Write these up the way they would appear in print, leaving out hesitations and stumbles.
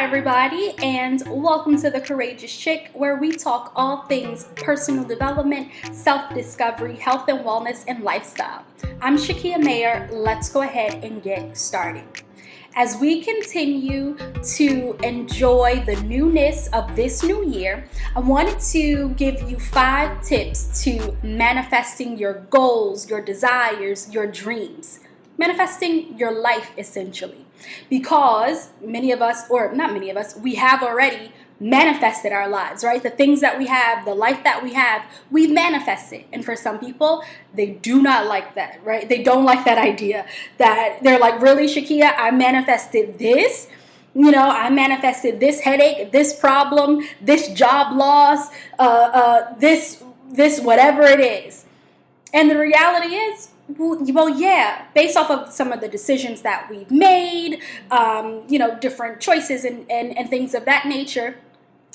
Hi, everybody, and welcome to The Courageous Chick, where we talk all things personal development, self-discovery, health and wellness, and lifestyle. I'm Shakia Mayer. Let's go ahead and get started. As we continue to enjoy the newness of this new year, I wanted to give you 5 tips to manifesting your goals, your desires, your dreams. Manifesting your life, essentially. Because many of us, or not many of us, we have already manifested our lives, right? The things that we have, the life that we have, we've manifested. And for some people, they do not like that, right? They don't like that idea that they're like, really, Shakia, I manifested this. I manifested this headache, this problem, this job loss, this whatever it is. And the reality is, well, yeah, based off of some of the decisions that we've made, different choices and things of that nature,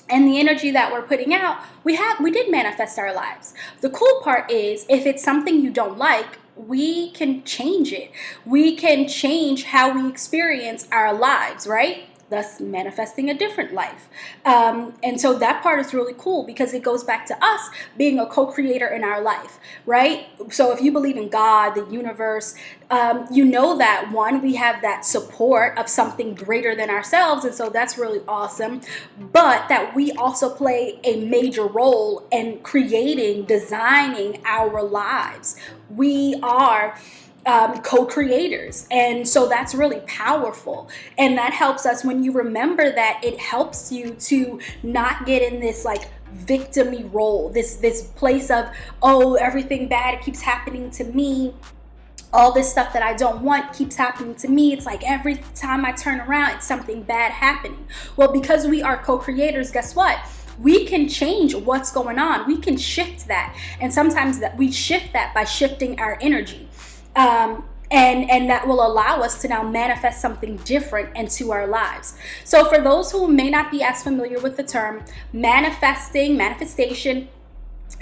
and the energy that we're putting out, we did manifest our lives. The cool part is, if it's something you don't like, we can change it. We can change how we experience our lives, right? Thus manifesting a different life. And so that part is really cool because it goes back to us being a co-creator in our life, right? So if you believe in God, the universe, you know that, one, we have that support of something greater than ourselves. And so that's really awesome. But that we also play a major role in designing our lives. We are co-creators, and so that's really powerful, and that helps us. When you remember that, it helps you to not get in this like victim-y role, this place of, oh, everything bad keeps happening to me, all this stuff that I don't want keeps happening to me. It's like every time I turn around, it's something bad happening. Well, because we are co-creators, guess what? We can change what's going on. We can shift that, and sometimes that we shift that by shifting our energy. And that will allow us to now manifest something different into our lives. So for those who may not be as familiar with the term manifestation,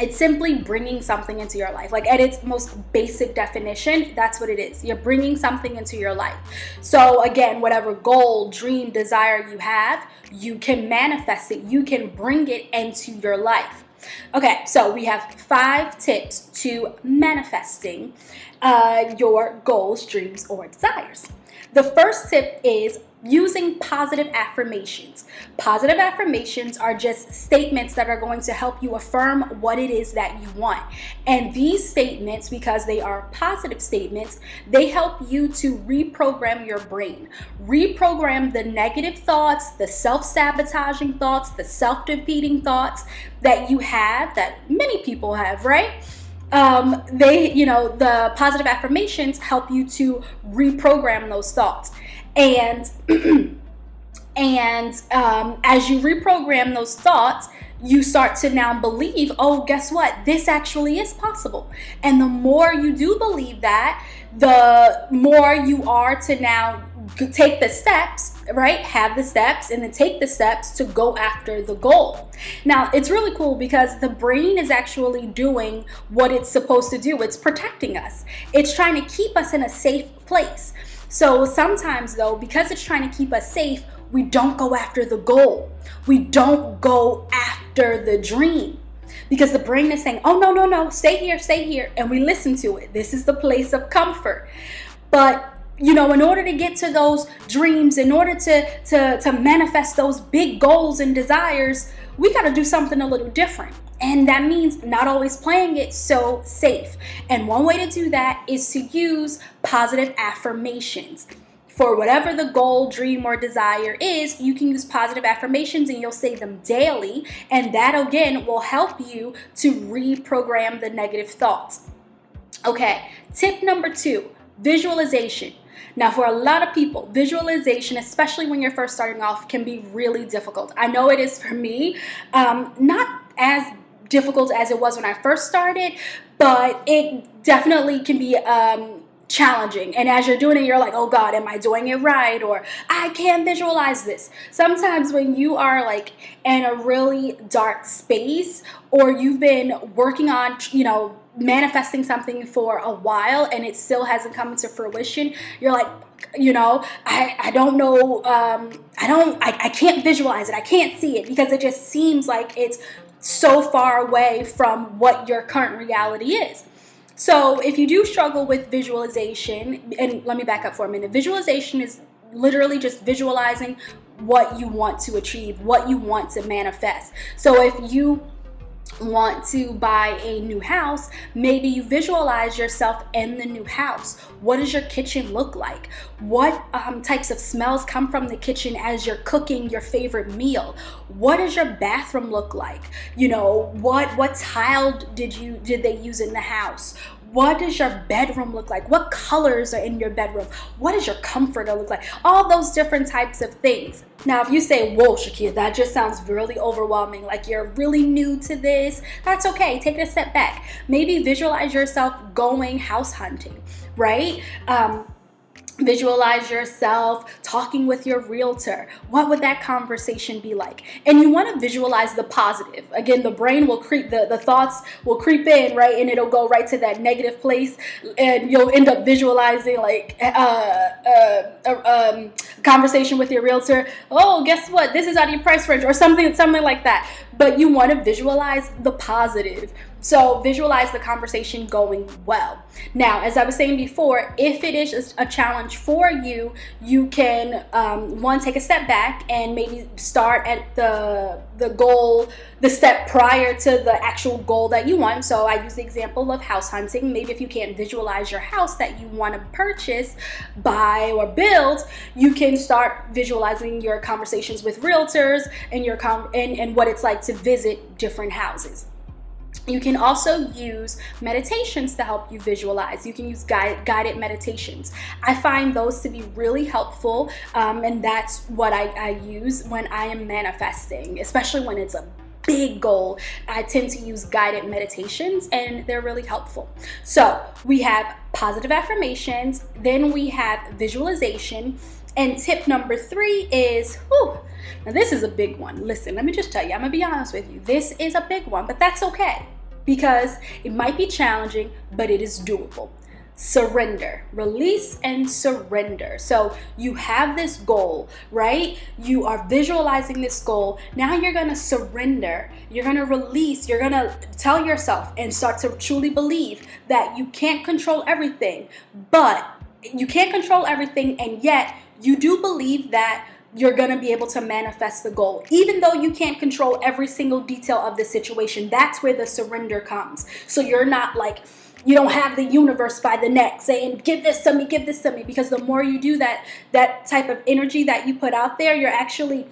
it's simply bringing something into your life. Like, at its most basic definition, that's what it is. You're bringing something into your life. So again, whatever goal, dream, desire you have, you can manifest it. You can bring it into your life. Okay, so we have 5 tips to manifesting your goals, dreams, or desires. The first tip is using positive affirmations. Positive affirmations are just statements that are going to help you affirm what it is that you want. And these statements, because they are positive statements, they help you to reprogram your brain. Reprogram the negative thoughts, the self-sabotaging thoughts, the self-defeating thoughts that you have, that many people have, right? The positive affirmations help you to reprogram those thoughts. And as you reprogram those thoughts, you start to now believe, oh, guess what? This actually is possible. And the more you do believe that, the more you are to now take the steps, right? Have the steps and then take the steps to go after the goal. Now, it's really cool because the brain is actually doing what it's supposed to do. It's protecting us. It's trying to keep us in a safe place. So sometimes, though, because it's trying to keep us safe, we don't go after the goal. We don't go after the dream. Because the brain is saying, oh, no, stay here. And we listen to it. This is the place of comfort. But in order to get to those dreams, in order to manifest those big goals and desires, we got to do something a little different. And that means not always playing it so safe. And one way to do that is to use positive affirmations. For whatever the goal, dream, or desire is, you can use positive affirmations, and you'll say them daily. And that, again, will help you to reprogram the negative thoughts. Okay, tip number 2, visualization. Now, for a lot of people, visualization, especially when you're first starting off, can be really difficult. I know it is for me. Not as difficult as it was when I first started, but it definitely can be challenging. And as you're doing it, you're like, oh God, am I doing it right? Or I can't visualize this. Sometimes when you are like in a really dark space, or you've been working on, manifesting something for a while and it still hasn't come to fruition, you're like, I don't know, I can't visualize it. I can't see it because it just seems like it's so far away from what your current reality is. So if you do struggle with visualization, and let me back up for a minute, visualization is literally just visualizing what you want to achieve, what you want to manifest. So if you want to buy a new house, maybe you visualize yourself in the new house. What does your kitchen look like? What types of smells come from the kitchen as you're cooking your favorite meal? What does your bathroom look like? What tile did they use in the house? What does your bedroom look like? What colors are in your bedroom? What does your comforter look like? All those different types of things. Now, if you say, whoa, Shakia, that just sounds really overwhelming, like you're really new to this, that's okay. Take a step back. Maybe visualize yourself going house hunting, right? Visualize yourself talking with your realtor. What would that conversation be like? And you want to visualize the positive. Again, the brain will creep, the thoughts will creep in, right? And it'll go right to that negative place. And you'll end up visualizing like conversation with your realtor. Oh, guess what? This is out of your price range, or something like that. But you want to visualize the positive. So visualize the conversation going well. Now, as I was saying before, if it is a challenge for you, you can, take a step back and maybe start at the goal, the step prior to the actual goal that you want. So I use the example of house hunting. Maybe if you can't visualize your house that you want to purchase, buy, or build, you can start visualizing your conversations with realtors and what it's like to visit different houses. You can also use meditations to help you visualize. You can use guided meditations. I find those to be really helpful, and that's what I use when I am manifesting, especially when it's a big goal. I tend to use guided meditations, and they're really helpful. So we have positive affirmations, then we have visualization, and tip number 3 is, now this is a big one. Listen, let me just tell you, I'm gonna be honest with you. This is a big one, but that's okay because it might be challenging, but it is doable. Surrender, release and surrender. So you have this goal, right? You are visualizing this goal. Now you're going to surrender. You're going to release. You're going to tell yourself and start to truly believe that you can't control everything, but you can't control everything. And yet you do believe that you're going to be able to manifest the goal. Even though you can't control every single detail of the situation, that's where the surrender comes. So you're not like, you don't have the universe by the neck saying, give this to me, because the more you do that type of energy that you put out there, you're actually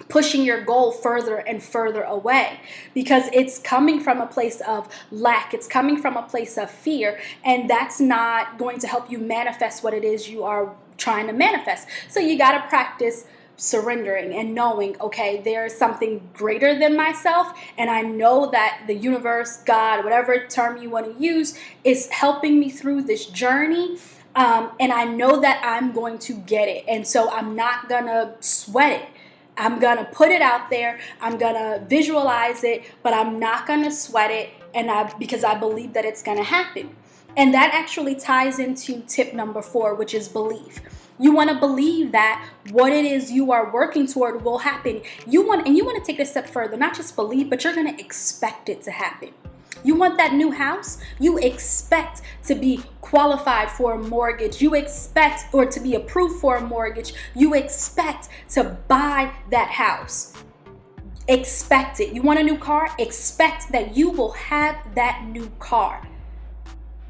pushing your goal further and further away because it's coming from a place of lack. It's coming from a place of fear, and that's not going to help you manifest what it is you are trying to manifest. So you got to practice surrendering and knowing, okay, there is something greater than myself, and I know that the universe, God, whatever term you want to use, is helping me through this journey. And I know that I'm going to get it. And so I'm not going to sweat it. I'm going to put it out there. I'm going to visualize it, but I'm not going to sweat it because I believe that it's going to happen. And that actually ties into tip number 4, which is belief. You want to believe that what it is you are working toward will happen. You want to take it a step further, not just believe, but you're going to expect it to happen. You want that new house? You expect to be qualified for a mortgage. You expect, or to be approved for a mortgage. You expect to buy that house. Expect it. You want a new car? Expect that you will have that new car.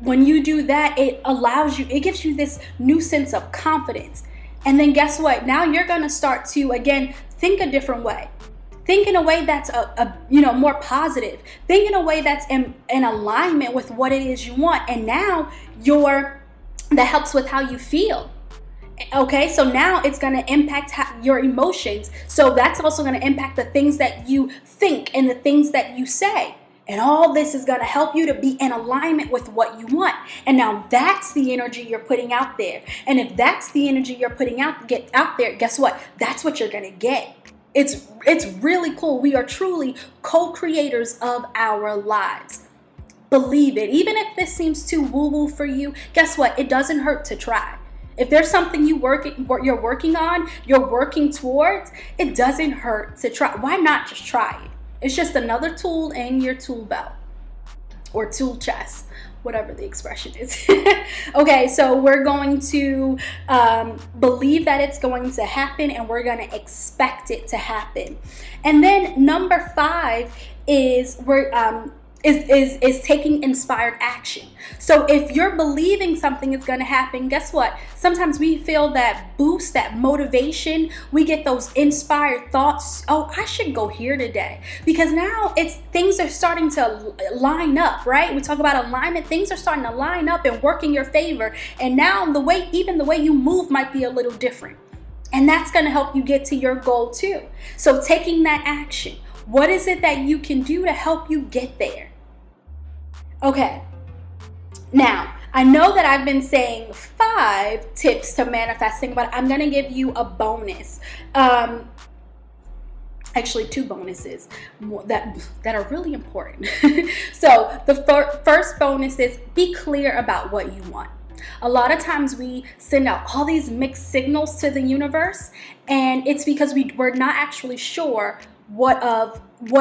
When you do that, it gives you this new sense of confidence. And then guess what? Now you're going to start to, again, think a different way. Think in a way that's more positive. Think in a way that's in alignment with what it is you want. And now that helps with how you feel. Okay, so now it's going to impact your emotions. So that's also going to impact the things that you think and the things that you say. And all this is going to help you to be in alignment with what you want. And now that's the energy you're putting out there. And if that's the energy you're putting out there, guess what? That's what you're going to get. It's really cool. We are truly co-creators of our lives. Believe it. Even if this seems too woo-woo for you, guess what? It doesn't hurt to try. If there's something you're working on, you're working towards, it doesn't hurt to try. Why not just try it? It's just another tool in your tool belt or tool chest, whatever the expression is. Okay, so we're going to believe that it's going to happen, and we're going to expect it to happen. And then number 5 is is taking inspired action. So if you're believing something is going to happen, guess what? Sometimes we feel that boost, that motivation. We get those inspired thoughts. Oh, I should go here today, because now things are starting to line up, right? We talk about alignment. Things are starting to line up and work in your favor. And now even the way you move might be a little different. And that's going to help you get to your goal too. So taking that action. What is it that you can do to help you get there? Okay, now I know that I've been saying 5 tips to manifesting, but I'm going to give you a bonus. Actually, 2 bonuses that are really important. So the first bonus is be clear about what you want. A lot of times we send out all these mixed signals to the universe, and it's because we're not actually sure what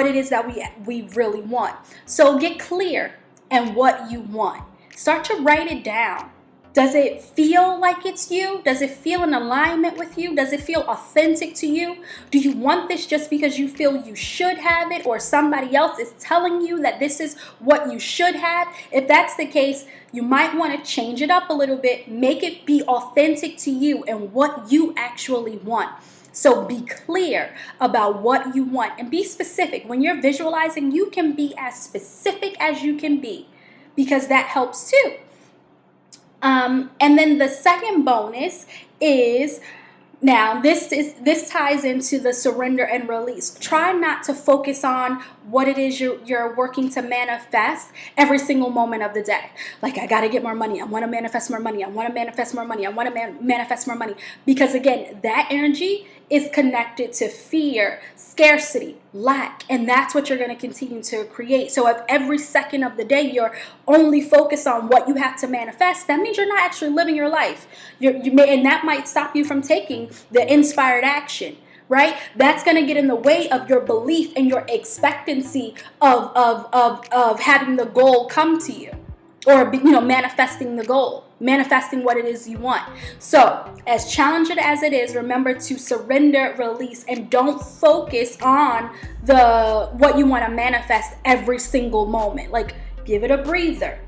it is that we really want. So get clear and what you want. Start to write it down. Does it feel like it's you? Does it feel in alignment with you? Does it feel authentic to you? Do you want this just because you feel you should have it, or somebody else is telling you that this is what you should have? If that's the case, you might want to change it up a little bit. Make it be authentic to you and what you actually want. So be clear about what you want and be specific. When you're visualizing, you can be as specific as you can be, because that helps too. And then the second bonus is, now this ties into the surrender and release. Try not to focus on what it is you're working to manifest every single moment of the day. Like, I got to get more money. I want to manifest more money. I want to manifest more money. I want to manifest more money. Because again, that energy is connected to fear, scarcity, lack, and that's what you're going to continue to create. So if every second of the day you're only focused on what you have to manifest, that means you're not actually living your life. And that might stop you from taking the inspired action. Right? That's going to get in the way of your belief and your expectancy of having the goal come to you, or manifesting the goal, manifesting what it is you want. So as challenging as it is, remember to surrender, release, and don't focus on what you want to manifest every single moment. Like, give it a breather.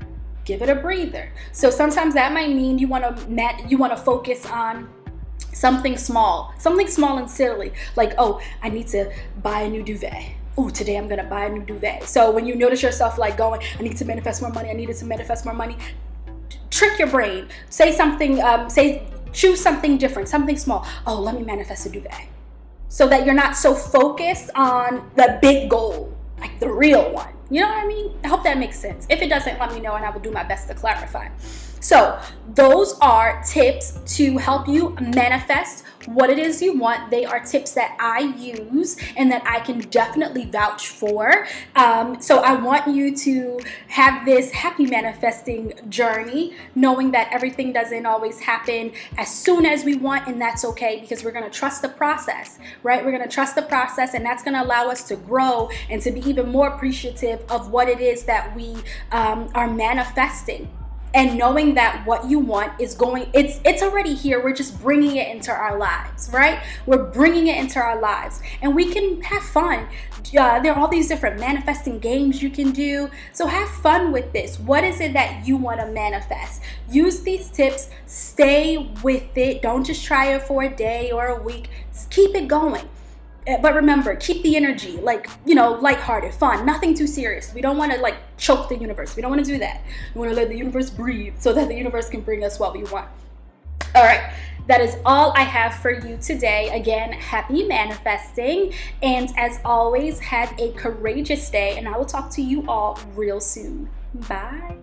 Give it a breather. So sometimes that might mean you want to focus on something small and silly, like, oh, I need to buy a new duvet. Oh, today I'm gonna buy a new duvet. So when you notice yourself like going, I need to manifest more money, I needed to manifest more money, trick your brain. Say something, choose something different, something small. Oh, let me manifest a duvet. So that you're not so focused on the big goal, like the real one. You know what I mean? I hope that makes sense. If it doesn't, let me know and I will do my best to clarify. So those are tips to help you manifest what it is you want. They are tips that I use and that I can definitely vouch for. So I want you to have this happy manifesting journey, knowing that everything doesn't always happen as soon as we want, and that's okay, because we're going to trust the process, right? We're going to trust the process, and that's going to allow us to grow and to be even more appreciative of what it is that we are manifesting. And knowing that what you want is it's already here. We're just bringing it into our lives, right? We're bringing it into our lives, and we can have fun. There are all these different manifesting games you can do. So have fun with this. What is it that you want to manifest? Use these tips. Stay with it. Don't just try it for a day or a week. Just keep it going. But remember, keep the energy, lighthearted, fun, nothing too serious. We don't want to choke the universe. We don't want to do that. We want to let the universe breathe so that the universe can bring us what we want. All right. That is all I have for you today. Again, happy manifesting. And as always, have a courageous day. And I will talk to you all real soon. Bye.